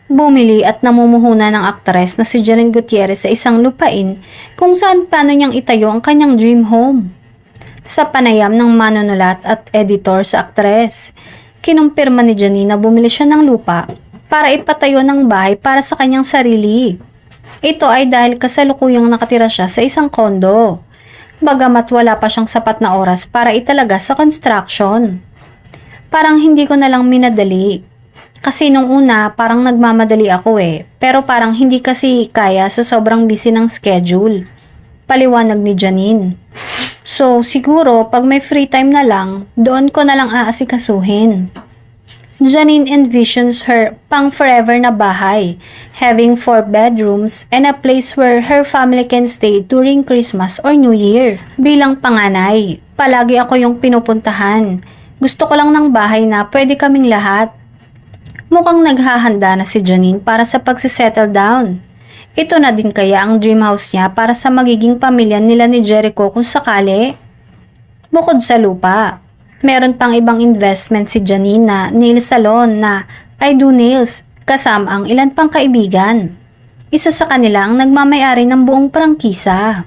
Bumili at namumuhunan ng aktres na si Janine Gutierrez sa isang lupain kung saan paano niyang itayo ang kanyang dream home. Sa panayam ng manunulat at editor sa aktres, kinumpirma ni Janine na bumili siya ng lupa para ipatayo ng bahay para sa kanyang sarili. Ito ay dahil kasalukuyang nakatira siya sa isang kondo, bagamat wala pa siyang sapat na oras para italaga sa construction. Parang hindi ko na lang minadali. Kasi nung una parang nagmamadali ako pero parang hindi kasi kaya sa sobrang busy ng schedule. Paliwanag ni Janine. So siguro pag may free time na lang, doon ko na lang aasikasuhin. Janine envisions her pang forever na bahay, having 4 bedrooms and a place where her family can stay during Christmas or New Year. Bilang panganay, palagi ako yung pinupuntahan. Gusto ko lang ng bahay na pwede kaming lahat. Mukhang naghahanda na si Janine para sa pagsisettle down. Ito na din kaya ang dream house niya para sa magiging pamilya nila ni Jericho kung sakali. Bukod sa lupa, meron pang ibang investment si Janine na nail salon na I Do Nails kasama ang ilan pang kaibigan. Isa sa kanila ang nagmamayari ng buong prangkisa.